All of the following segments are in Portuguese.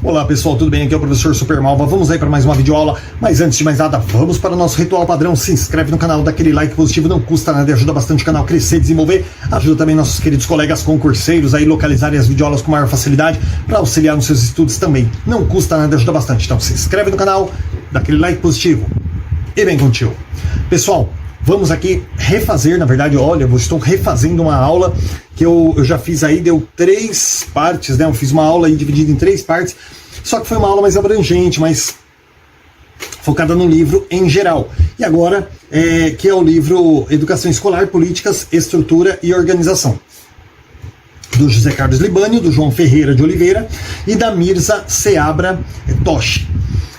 Olá pessoal, tudo bem? Aqui é o professor Supermalva. Vamos aí para mais uma videoaula, mas antes de mais nada, vamos para o nosso ritual padrão. Se inscreve no canal, dá aquele like positivo, não custa nada e ajuda bastante o canal a crescer e desenvolver. Ajuda também nossos queridos colegas concurseiros aí localizarem as videoaulas com maior facilidade para auxiliar nos seus estudos também. Não custa nada e ajuda bastante. Então se inscreve no canal, dá aquele like positivo e vem contigo. Pessoal, vamos aqui refazer, na verdade, olha, eu estou refazendo uma aula que eu já fiz aí, deu 3 partes, né? Eu fiz uma aula aí dividida em 3 partes, só que foi uma aula mais abrangente, mais focada no livro em geral. E agora, que é o livro Educação Escolar, Políticas, Estrutura e Organização, do José Carlos Libânio, do João Ferreira de Oliveira e da Mirza Seabra Toshi.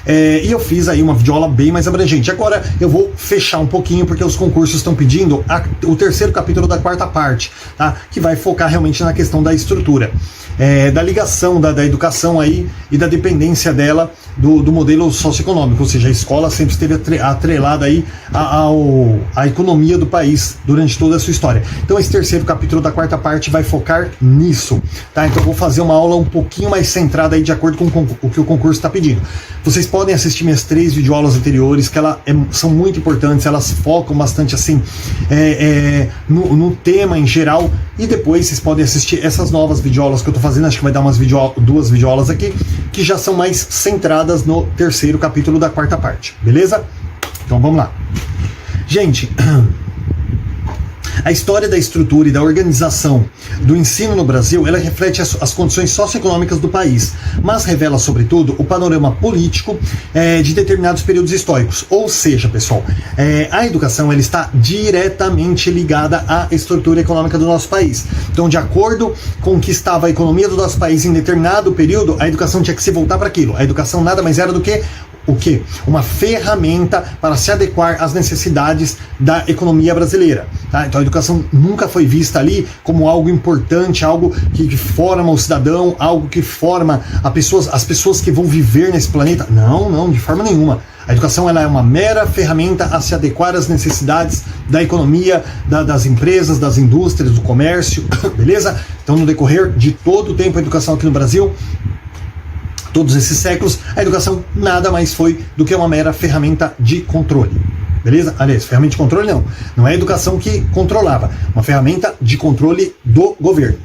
E eu fiz aí uma videoaula bem mais abrangente. Agora eu vou fechar um pouquinho porque os concursos estão pedindo o 3º capítulo da 4ª parte, tá? Que vai focar realmente na questão da estrutura, da ligação da educação aí e da dependência dela do modelo socioeconômico, ou seja, a escola sempre esteve atrelada aí à economia do país durante toda a sua história. Então esse 3º capítulo da 4ª parte vai focar nisso, tá? Então eu vou fazer uma aula um pouquinho mais centrada aí de acordo com o que o concurso está pedindo. Vocês podem assistir minhas 3 videoaulas anteriores, que são muito importantes, elas focam bastante assim no tema em geral, e depois vocês podem assistir essas novas videoaulas que eu estou fazendo, acho que vai dar 2 videoaulas aqui, que já são mais centradas no 3º capítulo da 4ª parte, beleza? Então vamos lá. Gente, a história da estrutura e da organização do ensino no Brasil, ela reflete as condições socioeconômicas do país, mas revela, sobretudo, o panorama político de determinados períodos históricos. Ou seja, pessoal, a educação ela está diretamente ligada à estrutura econômica do nosso país. Então, de acordo com o que estava a economia do nosso país em determinado período, a educação tinha que se voltar para aquilo. A educação nada mais era do que o quê? Uma ferramenta para se adequar às necessidades da economia brasileira, tá? Então a educação nunca foi vista ali como algo importante, algo que forma o cidadão, algo que forma as pessoas que vão viver nesse planeta. Não, de forma nenhuma. A educação ela é uma mera ferramenta a se adequar às necessidades da economia, das empresas, das indústrias, do comércio, beleza? Então no decorrer de todo o tempo a educação aqui no Brasil, todos esses séculos, a educação nada mais foi do que uma mera ferramenta de controle, beleza? Aliás, ferramenta de controle não é a educação que controlava, uma ferramenta de controle do governo.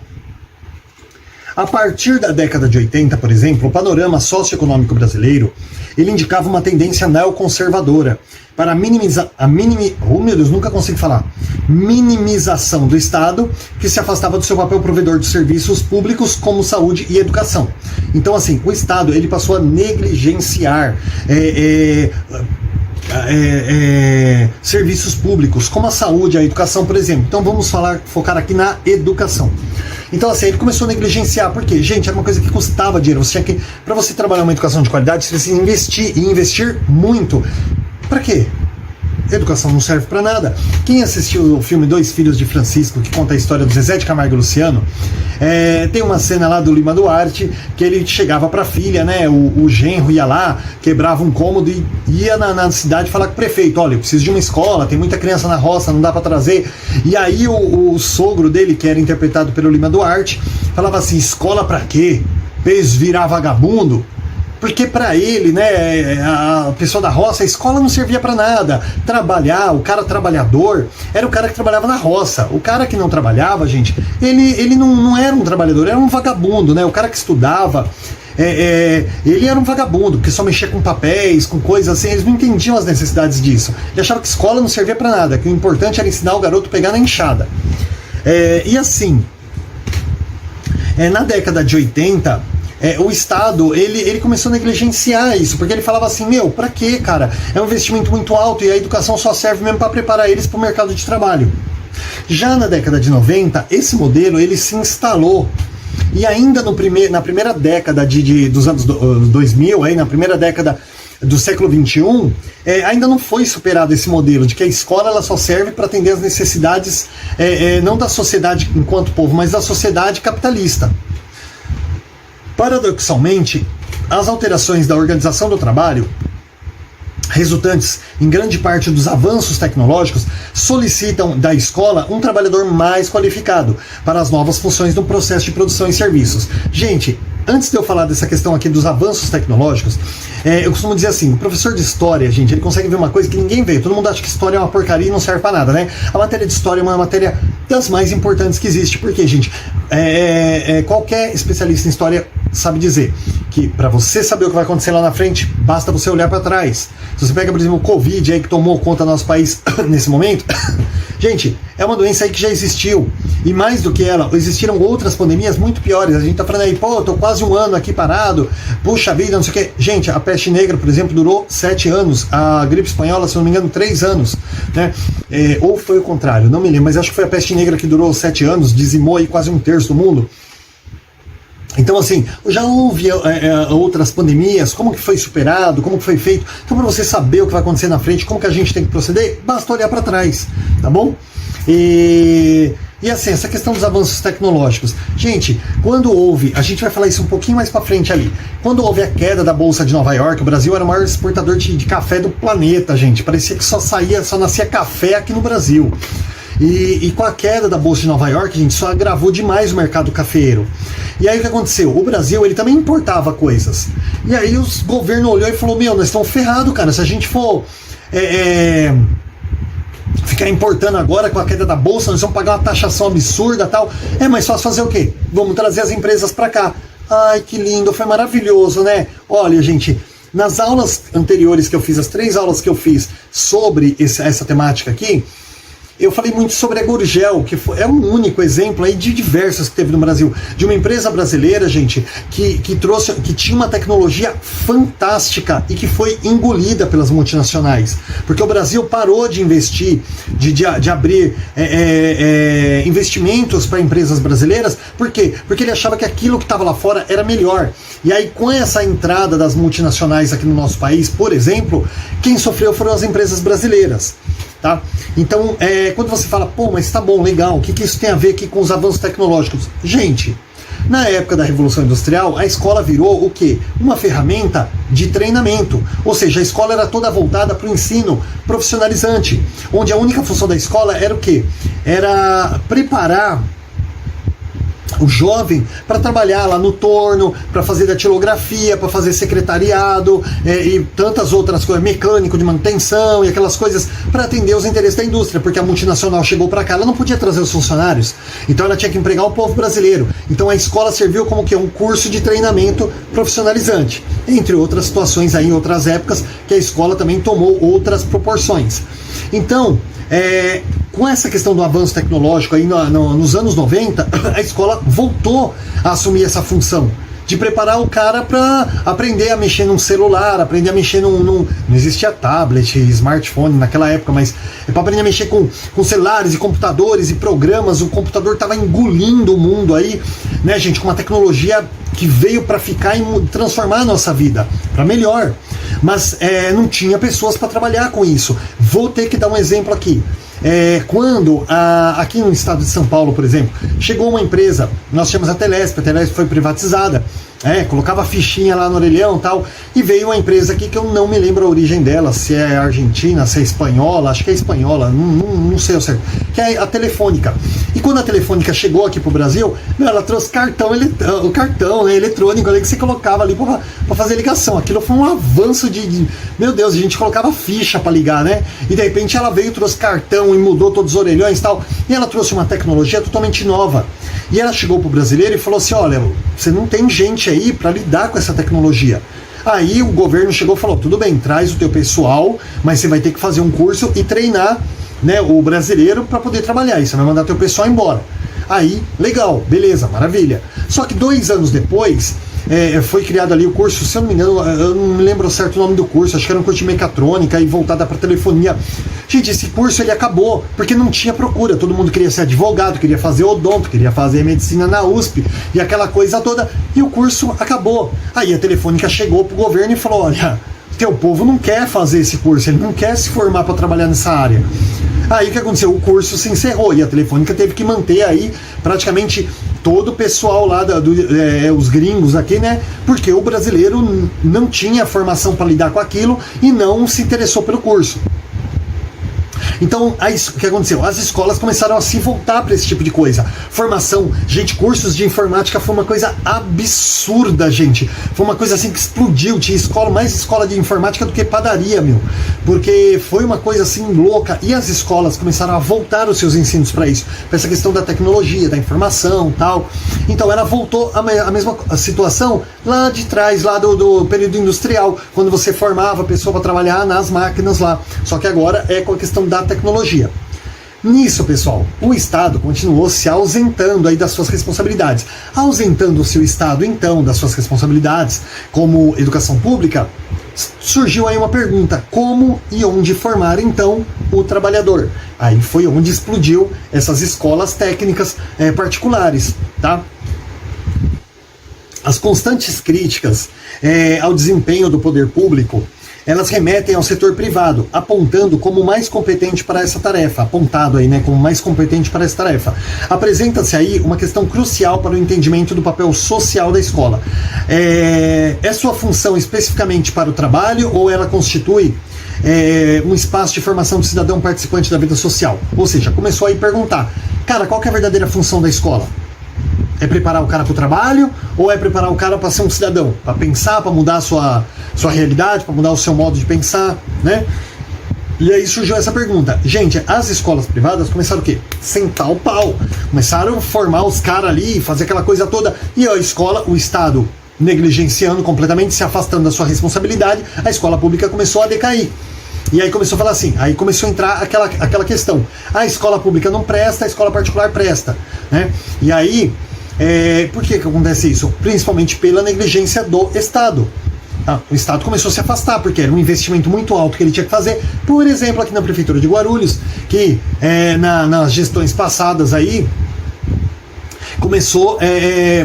A partir da década de 80, por exemplo, o panorama socioeconômico brasileiro, ele indicava uma tendência neoconservadora para minimização do Estado, que se afastava do seu papel provedor de serviços públicos como saúde e educação. Então, assim, o Estado ele passou a negligenciar serviços públicos, como a saúde, a educação, por exemplo. Então vamos focar aqui na educação. Então assim, ele começou a negligenciar, porque, gente, era uma coisa que custava dinheiro. Você tinha que, para você trabalhar uma educação de qualidade, você precisa investir muito. Para quê? Educação não serve para nada. Quem assistiu o filme Dois Filhos de Francisco, que conta a história do Zezé de Camargo e Luciano, tem uma cena lá do Lima Duarte, que ele chegava para a filha, né, o genro ia lá, quebrava um cômodo e ia na cidade falar com o prefeito: olha, eu preciso de uma escola, tem muita criança na roça, não dá para trazer. E aí o sogro dele, que era interpretado pelo Lima Duarte, falava assim: escola para quê? Fez virar vagabundo? Porque para ele, né, a pessoa da roça, a escola não servia para nada. Trabalhar, o cara trabalhador, era o cara que trabalhava na roça. O cara que não trabalhava, gente, ele não era um trabalhador, era um vagabundo, né? O cara que estudava, ele era um vagabundo, porque só mexia com papéis, com coisas assim, eles não entendiam as necessidades disso. Ele achava que escola não servia para nada, que o importante era ensinar o garoto a pegar na enxada. E assim, na década de 80... o Estado, ele começou a negligenciar isso, porque ele falava assim: meu, pra quê, cara? É um investimento muito alto e a educação só serve mesmo para preparar eles para o mercado de trabalho. Já na década de 90, esse modelo, ele se instalou, e ainda na primeira década dos anos 2000, aí, na primeira década do século XXI, ainda não foi superado esse modelo de que a escola ela só serve para atender as necessidades não da sociedade enquanto povo, mas da sociedade capitalista. Paradoxalmente, as alterações da organização do trabalho, resultantes em grande parte dos avanços tecnológicos, solicitam da escola um trabalhador mais qualificado para as novas funções do processo de produção e serviços. Gente, antes de eu falar dessa questão aqui dos avanços tecnológicos, eu costumo dizer assim, o professor de história, gente, ele consegue ver uma coisa que ninguém vê. Todo mundo acha que história é uma porcaria e não serve pra nada, né? A matéria de história é uma matéria das mais importantes que existe, porque, gente, qualquer especialista em história sabe dizer que para você saber o que vai acontecer lá na frente, basta você olhar para trás. Se você pega, por exemplo, o Covid aí que tomou conta do nosso país nesse momento, gente, é uma doença aí que já existiu. E mais do que ela, existiram outras pandemias muito piores. A gente tá falando aí, pô, eu tô quase um ano aqui parado, puxa vida, não sei o quê. Gente, a peste negra, por exemplo, durou 7 anos. A gripe espanhola, se não me engano, 3 anos. Né? Ou foi o contrário, não me lembro, mas acho que foi a peste negra que durou 7 anos, dizimou aí quase 1/3 do mundo. Então, assim, já houve outras pandemias, como que foi superado, como que foi feito. Então, para você saber o que vai acontecer na frente, como que a gente tem que proceder, basta olhar para trás, tá bom? E assim, essa questão dos avanços tecnológicos. Gente, quando houve, a gente vai falar isso um pouquinho mais para frente ali, quando houve a queda da Bolsa de Nova York, o Brasil era o maior exportador de café do planeta, gente. Parecia que só nascia café aqui no Brasil. E com a queda da Bolsa de Nova York, a gente só agravou demais o mercado cafeeiro. E aí o que aconteceu? O Brasil, ele também importava coisas. E aí os governo olhou e falou, nós estamos ferrados, cara, se a gente for ficar importando agora com a queda da Bolsa, nós vamos pagar uma taxação absurda e tal. Mas só fazer o quê? Vamos trazer as empresas para cá. Ai, que lindo, foi maravilhoso, né? Olha, gente, nas aulas anteriores que eu fiz, as 3 aulas que eu fiz sobre essa temática aqui, eu falei muito sobre a Gurgel, que é um único exemplo aí de diversas que teve no Brasil, de uma empresa brasileira, gente, que tinha uma tecnologia fantástica e que foi engolida pelas multinacionais, porque o Brasil parou de investir, de abrir investimentos para empresas brasileiras. Por quê? Porque ele achava que aquilo que estava lá fora era melhor. E aí, com essa entrada das multinacionais aqui no nosso país, por exemplo, quem sofreu foram as empresas brasileiras. Tá? Então, quando você fala, mas tá bom, legal, o que isso tem a ver aqui com os avanços tecnológicos? Gente, na época da Revolução Industrial, a escola virou o quê? Uma ferramenta de treinamento. Ou seja, a escola era toda voltada para o ensino profissionalizante, onde a única função da escola era o quê? Era preparar o jovem para trabalhar lá no torno, para fazer datilografia, para fazer secretariado e tantas outras coisas, mecânico de manutenção e aquelas coisas, para atender os interesses da indústria, porque a multinacional chegou para cá, ela não podia trazer os funcionários, então ela tinha que empregar o povo brasileiro. Então a escola serviu como que um curso de treinamento profissionalizante, entre outras situações aí, em outras épocas, que a escola também tomou outras proporções. Então, com essa questão do avanço tecnológico aí nos anos 90, a escola voltou a assumir essa função de preparar o cara para aprender a mexer num celular, aprender a mexer não existia tablet, smartphone naquela época, mas para aprender a mexer com celulares e computadores e programas. O computador estava engolindo o mundo aí, né, gente, com uma tecnologia que veio para ficar e transformar a nossa vida para melhor, mas não tinha pessoas para trabalhar com isso. Vou ter que dar um exemplo aqui. Quando aqui no estado de São Paulo, por exemplo, chegou uma empresa, nós chamamos a Telesp foi privatizada, colocava fichinha lá no orelhão e tal, e veio uma empresa aqui que eu não me lembro a origem dela, se é argentina, se é espanhola, acho que é espanhola, não sei o certo, que é a Telefônica. E quando a Telefônica chegou aqui pro Brasil, ela trouxe o cartão eletrônico ali que você colocava ali para fazer ligação. Aquilo foi um avanço meu Deus, a gente colocava ficha para ligar, né? E de repente ela veio, trouxe cartão e mudou todos os orelhões e tal, e ela trouxe uma tecnologia totalmente nova. E ela chegou pro brasileiro e falou assim, olha, você não tem gente aí para lidar com essa tecnologia. Aí o governo chegou e falou, tudo bem, traz o teu pessoal, mas você vai ter que fazer um curso e treinar, né, o brasileiro para poder trabalhar, e você vai mandar teu pessoal embora. Aí, legal, beleza, maravilha. Só que 2 anos depois, foi criado ali o curso, se eu não me engano, eu não me lembro certo o nome do curso, acho que era um curso de mecatrônica e voltada para telefonia. Gente, esse curso ele acabou, porque não tinha procura, todo mundo queria ser advogado, queria fazer odonto, queria fazer medicina na USP, e aquela coisa toda, e o curso acabou. Aí a Telefônica chegou pro governo e falou, olha, teu povo não quer fazer esse curso, ele não quer se formar para trabalhar nessa área. Aí o que aconteceu? O curso se encerrou e a Telefônica teve que manter aí praticamente todo o pessoal lá, os gringos aqui, né? Porque o brasileiro não tinha formação para lidar com aquilo e não se interessou pelo curso. Então, o que aconteceu? As escolas começaram a se voltar para esse tipo de coisa. Formação, gente, cursos de informática foi uma coisa absurda, gente. Foi uma coisa assim que explodiu. Tinha mais escola de informática do que padaria, meu. Porque foi uma coisa assim louca. E as escolas começaram a voltar os seus ensinos para isso, para essa questão da tecnologia, da informação, tal. Então ela voltou a mesma situação lá de trás, lá do período industrial, quando você formava a pessoa para trabalhar nas máquinas lá. Só que agora é com a questão da tecnologia. Nisso, pessoal, o Estado continuou se ausentando aí das suas responsabilidades. Ausentando-se o Estado, então, das suas responsabilidades como educação pública, surgiu aí uma pergunta: como e onde formar, então, o trabalhador? Aí foi onde explodiu essas escolas técnicas particulares, tá? As constantes críticas ao desempenho do poder público, elas remetem ao setor privado, apontando como mais competente para essa tarefa, apontado aí, né, como mais competente para essa tarefa. Apresenta-se aí uma questão crucial para o entendimento do papel social da escola. É sua função especificamente para o trabalho ou ela constitui um espaço de formação do cidadão participante da vida social? Ou seja, começou aí a perguntar, cara, qual que é a verdadeira função da escola? É preparar o cara para o trabalho ou é preparar o cara para ser um cidadão? Para pensar, para mudar a sua realidade, para mudar o seu modo de pensar, né? E aí surgiu essa pergunta. Gente, as escolas privadas começaram o quê? Sentar o pau. Começaram a formar os caras ali, fazer aquela coisa toda. E a escola, o Estado negligenciando completamente, se afastando da sua responsabilidade, a escola pública começou a decair. E aí começou a falar assim, aí começou a entrar aquela questão. A escola pública não presta, a escola particular presta, né? E aí... por que acontece isso? Principalmente pela negligência do Estado. Tá? O Estado começou a se afastar, porque era um investimento muito alto que ele tinha que fazer. Por exemplo, aqui na Prefeitura de Guarulhos, que nas gestões passadas aí, começou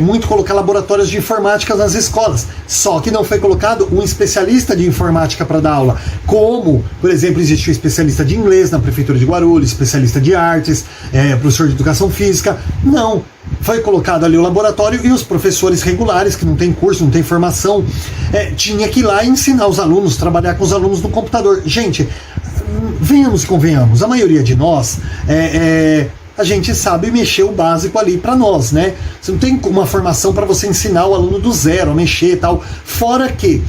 muito colocar laboratórios de informática nas escolas, só que não foi colocado um especialista de informática para dar aula, como, por exemplo, existe um especialista de inglês na Prefeitura de Guarulhos, especialista de artes, professor de educação física. Não, foi colocado ali o laboratório e os professores regulares, que não tem curso, não tem formação, tinha que ir lá e ensinar os alunos, trabalhar com os alunos no computador. Gente, venhamos e convenhamos, a maioria de nós a gente sabe mexer o básico ali para nós, né? Você não tem uma formação para você ensinar o aluno do zero a mexer e tal. Fora que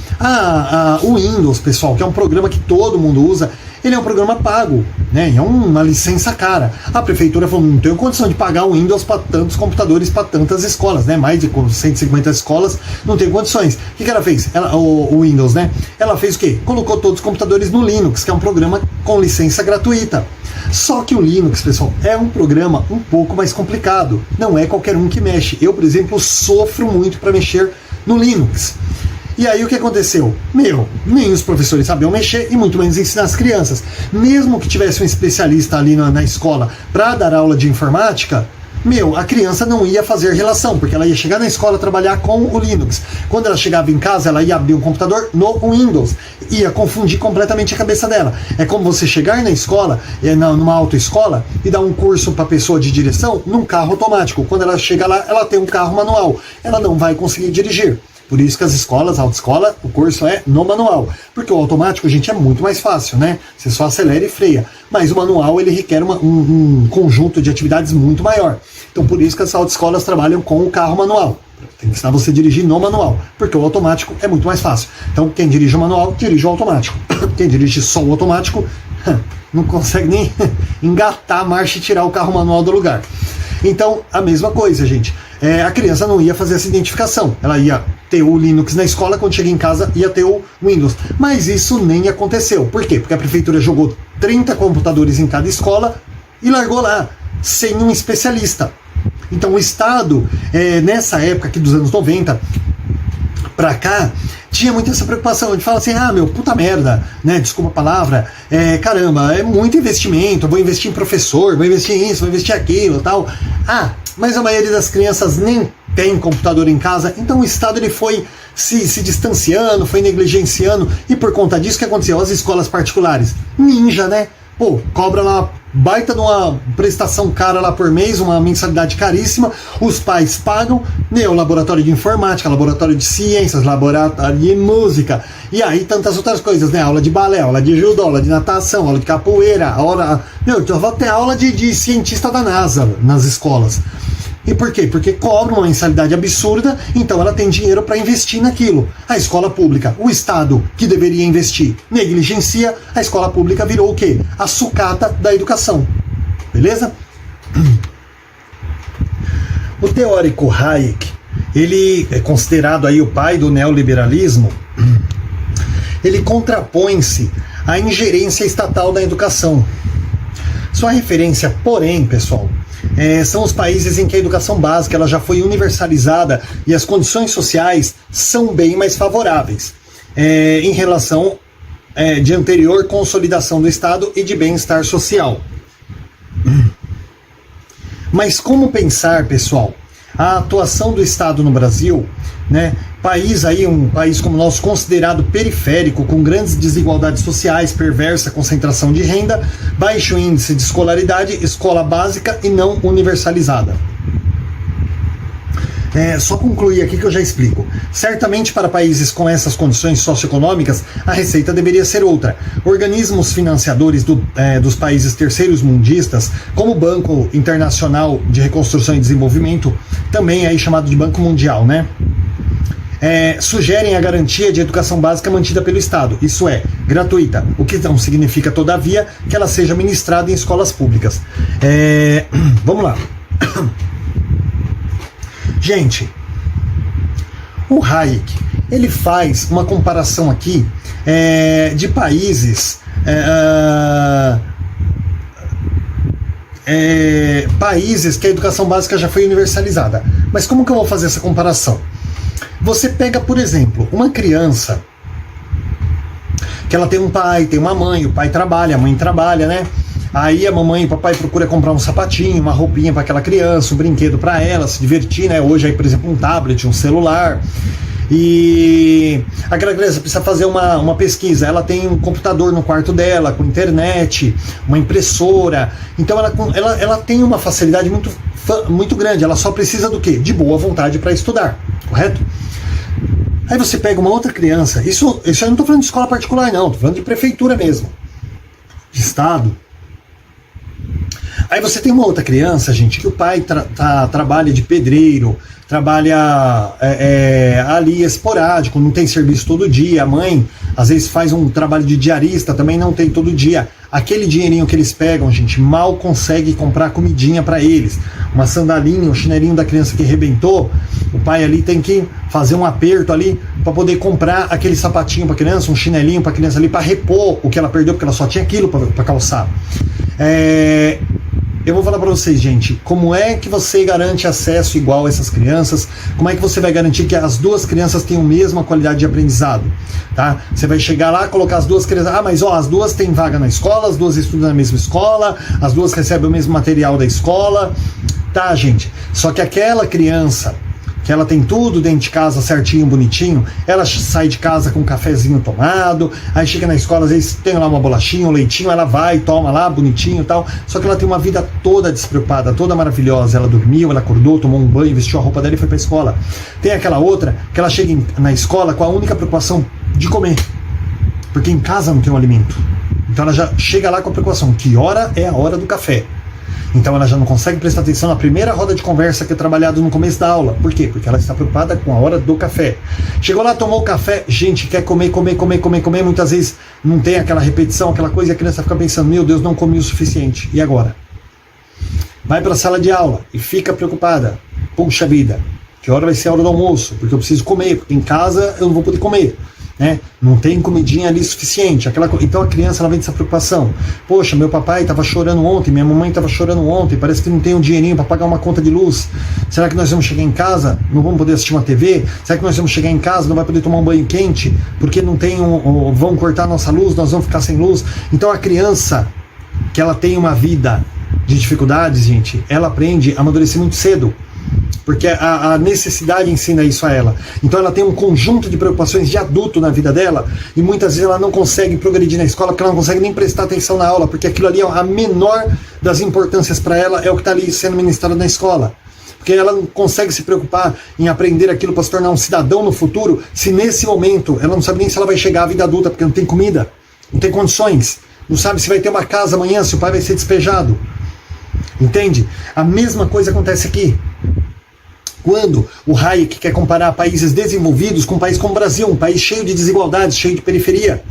o Windows, pessoal, que é um programa que todo mundo usa, ele é um programa pago, né? É uma licença cara. A prefeitura falou, não tenho condição de pagar o Windows para tantos computadores, para tantas escolas, né? Mais de 150 escolas, não tem condições. O que ela fez? O Windows, né? Ela fez o quê? Colocou todos os computadores no Linux, que é um programa com licença gratuita. Só que o Linux, pessoal, é um programa um pouco mais complicado. Não é qualquer um que mexe. Eu, por exemplo, sofro muito para mexer no Linux. E aí o que aconteceu? Nem os professores sabiam mexer e muito menos ensinar as crianças. Mesmo que tivesse um especialista ali na escola para dar aula de informática, a criança não ia fazer relação, porque ela ia chegar na escola trabalhar com o Linux. Quando ela chegava em casa, ela ia abrir um computador no Windows. Ia confundir completamente a cabeça dela. É como você chegar na escola, numa autoescola, e dar um curso para pessoa de direção num carro automático. Quando ela chega lá, ela tem um carro manual. Ela não vai conseguir dirigir. Por isso que as escolas, a autoescola, o curso é no manual. Porque o automático, gente, é muito mais fácil, né? Você só acelera e freia. Mas o manual, ele requer um conjunto de atividades muito maior. Então, por isso que as autoescolas trabalham com o carro manual. Tem que ensinar você a dirigir no manual. Porque o automático é muito mais fácil. Então, quem dirige o manual, dirige o automático. Quem dirige só o automático, não consegue nem engatar a marcha e tirar o carro manual do lugar. Então, a mesma coisa, gente. A criança não ia fazer essa identificação. Ela ia ter o Linux na escola, quando chega em casa ia ter o Windows. Mas isso nem aconteceu. Por quê? Porque a prefeitura jogou 30 computadores em cada escola e largou lá, sem um especialista. Então o Estado, nessa época aqui dos anos 90 pra cá, tinha muito essa preocupação. A gente fala assim, puta merda, né? Desculpa a palavra. Caramba, é muito investimento, vou investir em professor, vou investir em isso, vou investir aquilo, tal. Mas a maioria das crianças nem tem computador em casa, então o Estado ele foi se distanciando, foi negligenciando, e por conta disso, o que aconteceu? As escolas particulares, ninja, né? Cobra lá baita de uma prestação cara lá por mês, uma mensalidade caríssima, os pais pagam, laboratório de informática, laboratório de ciências, laboratório de música, e aí tantas outras coisas, né? Aula de balé, aula de judô, aula de natação, aula de capoeira, eu vou ter aula de cientista da NASA nas escolas. E por quê? Porque cobra uma mensalidade absurda, então ela tem dinheiro para investir naquilo. A escola pública, o Estado, que deveria investir, negligencia, a escola pública virou o quê? A sucata da educação. Beleza? O teórico Hayek, ele é considerado aí o pai do neoliberalismo, ele contrapõe-se à ingerência estatal da educação. Sua referência, porém, pessoal, são os países em que a educação básica ela já foi universalizada e as condições sociais são bem mais favoráveis em relação de anterior consolidação do Estado e de bem-estar social. Mas como pensar, pessoal, a atuação do Estado no Brasil, né? Um país como o nosso, considerado periférico, com grandes desigualdades sociais, perversa concentração de renda, baixo índice de escolaridade, escola básica e não universalizada. Só concluir aqui que eu já explico. Certamente para países com essas condições socioeconômicas, a receita deveria ser outra. Organismos financiadores dos países terceiros mundistas, como o Banco Internacional de Reconstrução e Desenvolvimento, também aí chamado de Banco Mundial, né? Sugerem a garantia de educação básica mantida pelo Estado, isso é, gratuita, o que não significa, todavia, que ela seja ministrada em escolas públicas. Vamos lá. Gente, o Hayek, ele faz uma comparação aqui de países países que a educação básica já foi universalizada. Mas como que eu vou fazer essa comparação? Você pega, por exemplo, uma criança que ela tem um pai, tem uma mãe, o pai trabalha, a mãe trabalha, né? Aí a mamãe e o papai procura comprar um sapatinho, uma roupinha para aquela criança, um brinquedo para ela, se divertir, né? Hoje aí, por exemplo, um tablet, um celular. E aquela criança precisa fazer uma pesquisa, ela tem um computador no quarto dela, com internet, uma impressora. Então ela tem uma facilidade muito grande, ela só precisa do quê? De boa vontade para estudar, correto? Aí você pega uma outra criança, isso eu não estou falando de escola particular não, estou falando de prefeitura mesmo, de estado. Aí você tem uma outra criança, gente, que o pai trabalha de pedreiro, trabalha ali esporádico, não tem serviço todo dia, a mãe às vezes faz um trabalho de diarista, também não tem todo dia. Aquele dinheirinho que eles pegam, gente, mal consegue comprar comidinha para eles. Uma sandalinha, um chinelinho da criança que arrebentou, o pai ali tem que fazer um aperto ali para poder comprar aquele sapatinho para criança, um chinelinho para criança ali para repor o que ela perdeu, porque ela só tinha aquilo para calçar. Eu vou falar para vocês, gente, como é que você garante acesso igual a essas crianças? Como é que você vai garantir que as duas crianças tenham a mesma qualidade de aprendizado? Tá? Você vai chegar lá, colocar as duas crianças, mas as duas têm vaga na escola, as duas estudam na mesma escola, as duas recebem o mesmo material da escola, tá, gente? Só que aquela criança que ela tem tudo dentro de casa certinho, bonitinho, ela sai de casa com um cafezinho tomado, aí chega na escola, às vezes tem lá uma bolachinha, um leitinho, ela vai, toma lá, bonitinho e tal, só que ela tem uma vida toda despreocupada, toda maravilhosa, ela dormiu, ela acordou, tomou um banho, vestiu a roupa dela e foi pra escola. Tem aquela outra, que ela chega na escola com a única preocupação de comer, porque em casa não tem um alimento, então ela já chega lá com a preocupação, que hora é a hora do café? Então ela já não consegue prestar atenção na primeira roda de conversa que é trabalhado no começo da aula. Por quê? Porque ela está preocupada com a hora do café. Chegou lá, tomou o café, gente, quer comer, muitas vezes não tem aquela repetição, aquela coisa, e a criança fica pensando, meu Deus, não comi o suficiente. E agora? Vai para a sala de aula e fica preocupada. Puxa vida, que hora vai ser a hora do almoço? Porque eu preciso comer, porque em casa eu não vou poder comer. Né? Não tem comidinha ali suficiente. Então a criança ela vem dessa preocupação. Poxa, meu papai estava chorando ontem, minha mamãe estava chorando ontem, parece que não tem um dinheirinho para pagar uma conta de luz. Será que nós vamos chegar em casa, não vamos poder assistir uma TV? Será que nós vamos chegar em casa, não vai poder tomar um banho quente? Porque não tem vão cortar nossa luz, nós vamos ficar sem luz. Então a criança que ela tem uma vida de dificuldades, gente, ela aprende a amadurecer muito cedo. porque a necessidade ensina isso a ela. Então ela tem um conjunto de preocupações de adulto na vida dela, e muitas vezes ela não consegue progredir na escola, porque ela não consegue nem prestar atenção na aula, porque aquilo ali é a menor das importâncias para ela, é o que está ali sendo ministrado na escola. Porque ela não consegue se preocupar em aprender aquilo para se tornar um cidadão no futuro, se nesse momento ela não sabe nem se ela vai chegar à vida adulta, porque não tem comida, não tem condições, não sabe se vai ter uma casa amanhã, se o pai vai ser despejado. Entende? A mesma coisa acontece aqui. Quando o Hayek quer comparar países desenvolvidos com um país como o Brasil, um país cheio de desigualdades, cheio de periferia.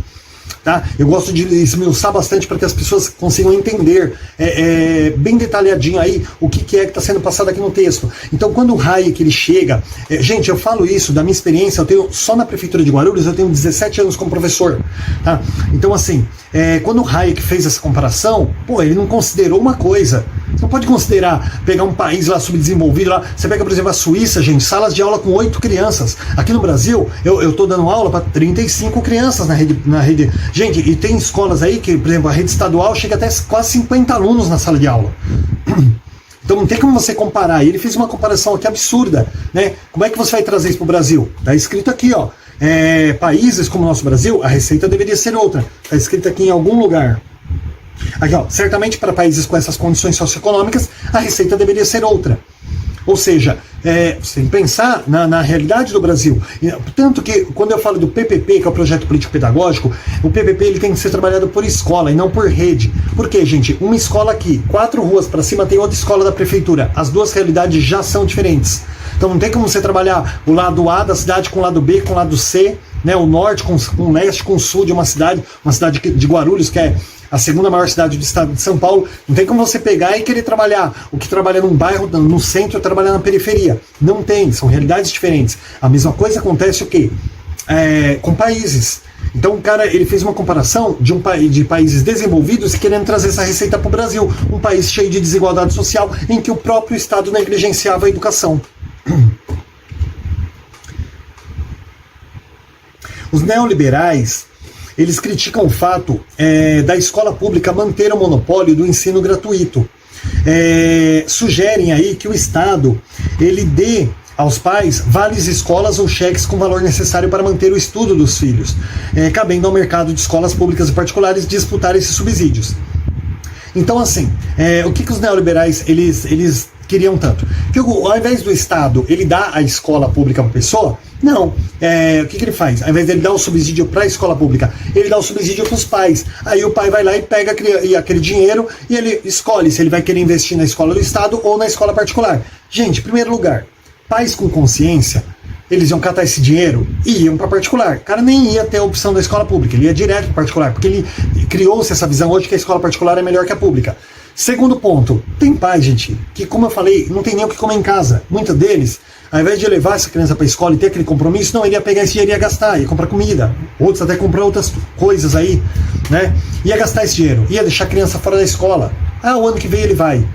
Tá? Eu gosto de esmiuçar bastante para que as pessoas consigam entender bem detalhadinho aí o que é que está sendo passado aqui no texto. Então, quando o Hayek ele chega, gente, eu falo isso da minha experiência, eu tenho só na prefeitura de Guarulhos, eu tenho 17 anos como professor. Tá? Então, assim, quando o Hayek fez essa comparação, ele não considerou uma coisa. Você não pode considerar, pegar um país lá subdesenvolvido, lá, você pega, por exemplo, a Suíça, gente, salas de aula com 8 crianças. Aqui no Brasil, eu estou dando aula para 35 crianças na rede. Gente, e tem escolas aí que, por exemplo, a rede estadual chega até quase 50 alunos na sala de aula. Então não tem como você comparar. E ele fez uma comparação aqui absurda, né? Como é que você vai trazer isso para o Brasil? Está escrito aqui, ó. Países como o nosso Brasil, a receita deveria ser outra. Está escrito aqui em algum lugar. Aqui, ó, certamente para países com essas condições socioeconômicas, a receita deveria ser outra. Ou seja, você tem que pensar na realidade do Brasil. Tanto que, quando eu falo do PPP, que é o Projeto Político Pedagógico, o PPP ele tem que ser trabalhado por escola e não por rede. Por quê, gente? Uma escola aqui, 4 ruas para cima tem outra escola da prefeitura. As duas realidades já são diferentes. Então não tem como você trabalhar o lado A da cidade com o lado B, com o lado C, né? O norte com o leste, com o sul de uma cidade de Guarulhos, que é a segunda maior cidade do estado de São Paulo. Não tem como você pegar e querer trabalhar o que trabalha num bairro, no centro, trabalhar na periferia. Não tem, são realidades diferentes. A mesma coisa acontece o quê? Com países. Então o cara ele fez uma comparação de países desenvolvidos querendo trazer essa receita para o Brasil, um país cheio de desigualdade social em que o próprio Estado negligenciava a educação. Os neoliberais eles criticam o fato da escola pública manter o monopólio do ensino gratuito. Sugerem aí que o Estado ele dê aos pais vales escolas ou cheques com valor necessário para manter o estudo dos filhos, cabendo ao mercado de escolas públicas e particulares disputar esses subsídios. Então, assim, o que os neoliberais eles queriam tanto? Que ao invés do Estado ele dar a escola pública para a pessoa, não. O que ele faz? Ao invés dele dar o subsídio para a escola pública, ele dá o subsídio para os pais. Aí o pai vai lá e pega aquele dinheiro e ele escolhe se ele vai querer investir na escola do Estado ou na escola particular. Gente, em primeiro lugar, pais com consciência, eles iam catar esse dinheiro e iam para particular. O cara nem ia ter a opção da escola pública, ele ia direto para particular, porque ele criou-se essa visão hoje que a escola particular é melhor que a pública. Segundo ponto, tem pais, gente, que, como eu falei, não tem nem o que comer em casa. Muitos deles, ao invés de levar essa criança para a escola e ter aquele compromisso, não, ele ia pegar esse dinheiro e ia gastar, ia comprar comida. Outros até comprar outras coisas aí, né? Ia gastar esse dinheiro, ia deixar a criança fora da escola. O ano que vem ele vai.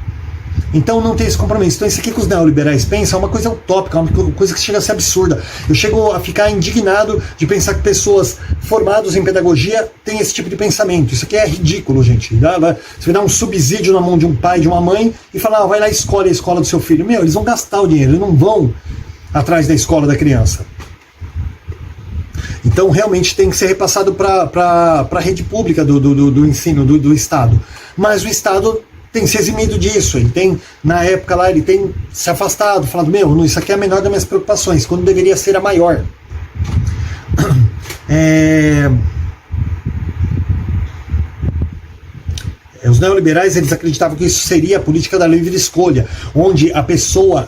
Então não tem esse compromisso. Então isso aqui que os neoliberais pensam é uma coisa utópica, uma coisa que chega a ser absurda. Eu chego a ficar indignado de pensar que pessoas formadas em pedagogia têm esse tipo de pensamento. Isso aqui é ridículo, gente. Você vai dar um subsídio na mão de um pai, de uma mãe e falar, vai lá e escolhe a escola do seu filho. Eles vão gastar o dinheiro, eles não vão atrás da escola da criança. Então realmente tem que ser repassado para a rede pública do ensino, do Estado. Mas o Estado tem se eximido disso, ele tem, na época lá, ele tem se afastado, falando, isso aqui é a menor das minhas preocupações, quando deveria ser a maior. Os neoliberais eles acreditavam que isso seria a política da livre escolha, onde a pessoa,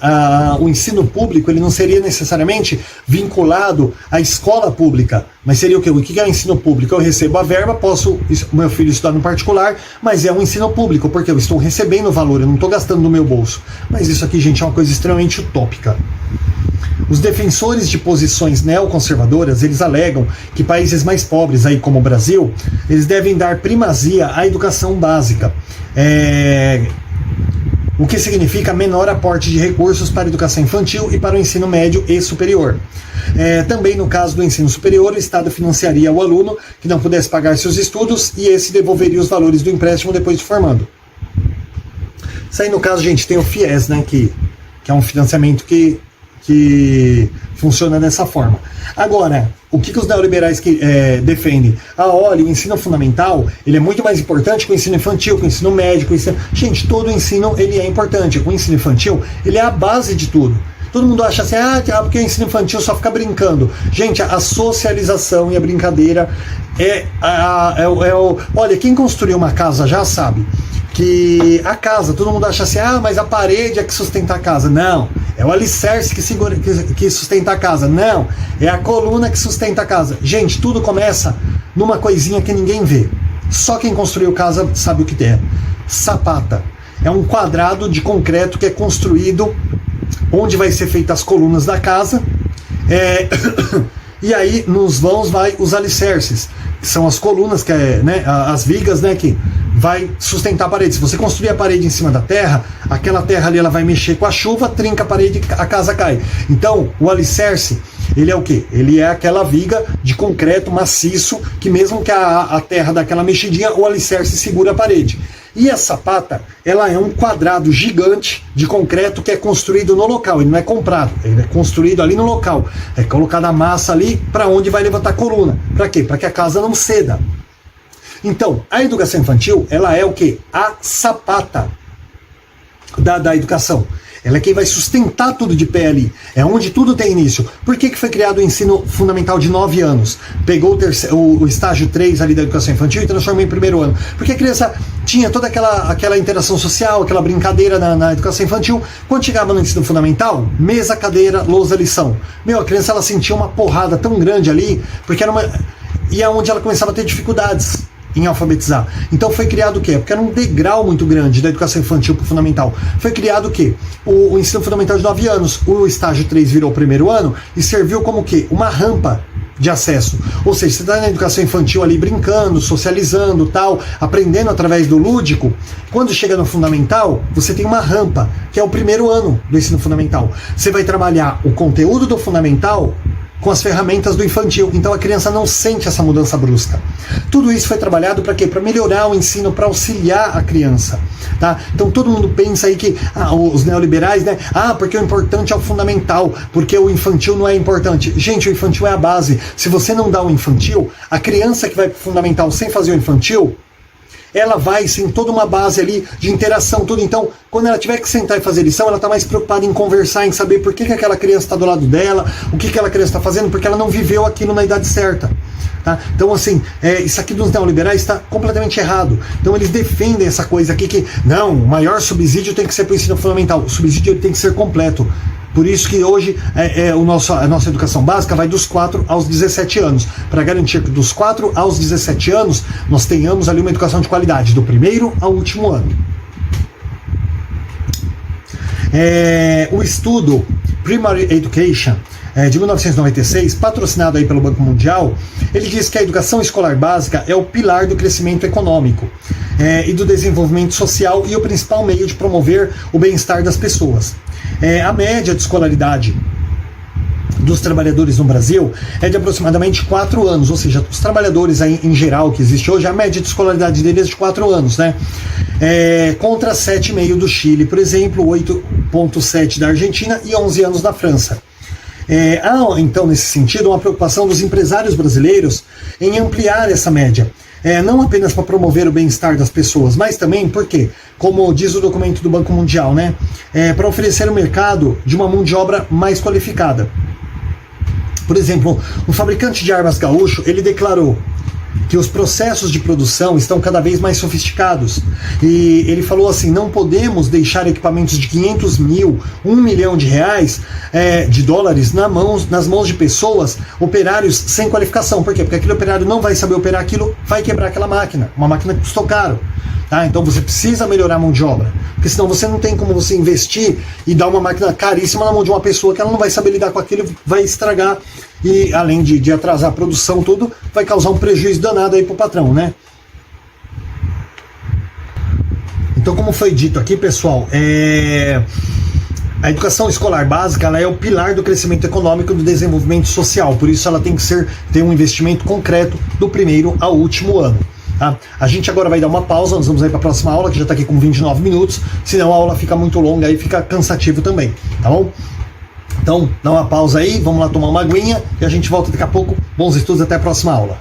o ensino público, ele não seria necessariamente vinculado à escola pública, mas seria o quê? O que é o ensino público? Eu recebo a verba, posso meu filho estudar no particular, mas é um ensino público, porque eu estou recebendo o valor, eu não estou gastando no meu bolso. Mas isso aqui, gente, é uma coisa extremamente utópica. Os defensores de posições neoconservadoras, eles alegam que países mais pobres, aí como o Brasil, eles devem dar primazia à educação básica, o que significa menor aporte de recursos para a educação infantil e para o ensino médio e superior. Também no caso do ensino superior, o Estado financiaria o aluno que não pudesse pagar seus estudos e esse devolveria os valores do empréstimo depois de formando. Isso aí no caso, gente, tem o FIES, né, que que é um financiamento que funciona dessa forma. Agora, o que os neoliberais defendem? Olha, o ensino fundamental ele é muito mais importante que o ensino infantil, que o ensino médio, Gente, todo o ensino ele é importante. O ensino infantil ele é a base de tudo. Todo mundo acha assim, porque o ensino infantil só fica brincando. Gente, a socialização e a brincadeira olha, quem construiu uma casa já sabe que a casa, todo mundo acha assim, mas a parede é que sustenta a casa. Não, é o alicerce que sustenta a casa. Não, é a coluna que sustenta a casa. Gente, tudo começa numa coisinha que ninguém vê. Só quem construiu casa sabe o que é. Sapata. É um quadrado de concreto que é construído onde vai ser feitas as colunas da casa. E aí nos vãos vai os alicerces, que são as colunas, as vigas, que vai sustentar a parede. Se você construir a parede em cima da terra, aquela terra ali ela vai mexer com a chuva, trinca a parede, a casa cai. Então, o alicerce, ele é o quê? Ele é aquela viga de concreto maciço, que mesmo que a terra dá aquela mexidinha, o alicerce segura a parede. E a sapata, ela é um quadrado gigante de concreto que é construído no local, ele não é comprado, ele é construído ali no local. É colocada a massa ali para onde vai levantar a coluna. Para quê? Para que a casa não ceda. Então, a educação infantil, ela é o quê? A sapata da educação. Ela é quem vai sustentar tudo de pé ali. É onde tudo tem início. Por que foi criado o ensino fundamental de 9 anos? Pegou o estágio 3 ali da educação infantil e transformou em primeiro ano. Porque a criança tinha toda aquela interação social, aquela brincadeira na educação infantil. Quando chegava no ensino fundamental, mesa, cadeira, lousa, lição. A criança ela sentia uma porrada tão grande ali, porque e é onde ela começava a ter dificuldades em alfabetizar. Então foi criado o quê? Porque era um degrau muito grande da educação infantil para o fundamental. Foi criado o quê? O ensino fundamental de 9 anos. O estágio 3 virou o primeiro ano e serviu como o quê? Uma rampa de acesso. Ou seja, você está na educação infantil ali brincando, socializando, tal, aprendendo através do lúdico. Quando chega no fundamental, você tem uma rampa, que é o primeiro ano do ensino fundamental. Você vai trabalhar o conteúdo do fundamental com as ferramentas do infantil. Então a criança não sente essa mudança brusca. Tudo isso foi trabalhado para quê? Para melhorar o ensino, para auxiliar a criança. Tá? Então todo mundo pensa aí que os neoliberais, porque o importante é o fundamental, porque o infantil não é importante. Gente, o infantil é a base. Se você não dá o infantil, a criança que vai para o fundamental sem fazer o infantil, ela vai sem toda uma base ali de interação, tudo. Então, quando ela tiver que sentar e fazer lição, ela está mais preocupada em conversar, em saber por que aquela criança está do lado dela, o que aquela criança está fazendo, porque ela não viveu aquilo na idade certa. Tá? Então, assim, isso aqui dos neoliberais está completamente errado. Então, eles defendem essa coisa aqui que, não, o maior subsídio tem que ser para o ensino fundamental. O subsídio tem que ser completo. Por isso que hoje a nossa educação básica vai dos 4 aos 17 anos, para garantir que dos 4 aos 17 anos nós tenhamos ali uma educação de qualidade, do primeiro ao último ano. O estudo Primary Education de 1996, patrocinado aí pelo Banco Mundial, ele diz que a educação escolar básica é o pilar do crescimento econômico e do desenvolvimento social e o principal meio de promover o bem-estar das pessoas. A média de escolaridade dos trabalhadores no Brasil é de aproximadamente 4 anos, ou seja, os trabalhadores aí, em geral que existe hoje, a média de escolaridade deles é de 4 anos, contra 7,5 do Chile, por exemplo, 8,7 da Argentina e 11 anos da França. Há, então, nesse sentido, uma preocupação dos empresários brasileiros em ampliar essa média. Não apenas para promover o bem-estar das pessoas, mas também porque, como diz o documento do Banco Mundial, para oferecer um mercado de uma mão de obra mais qualificada. Por exemplo, um fabricante de armas gaúcho, ele declarou que os processos de produção estão cada vez mais sofisticados. E ele falou assim, não podemos deixar equipamentos de 500 mil, 1 milhão de reais, de dólares, nas mãos de pessoas, operários sem qualificação. Por quê? Porque aquele operário não vai saber operar aquilo, vai quebrar aquela máquina. Uma máquina que custou caro. Tá? Então você precisa melhorar a mão de obra. Porque senão você não tem como você investir e dar uma máquina caríssima na mão de uma pessoa que ela não vai saber lidar com aquilo, vai estragar. E além de atrasar a produção, tudo, vai causar um prejuízo danado aí pro patrão, Então, como foi dito aqui, pessoal, a educação escolar básica ela é o pilar do crescimento econômico e do desenvolvimento social. Por isso ela tem que ter um investimento concreto do primeiro ao último ano. Tá? A gente agora vai dar uma pausa, nós vamos aí para a próxima aula, que já está aqui com 29 minutos, senão a aula fica muito longa e fica cansativo também, tá bom? Então, dá uma pausa aí, vamos lá tomar uma aguinha e a gente volta daqui a pouco. Bons estudos, até a próxima aula.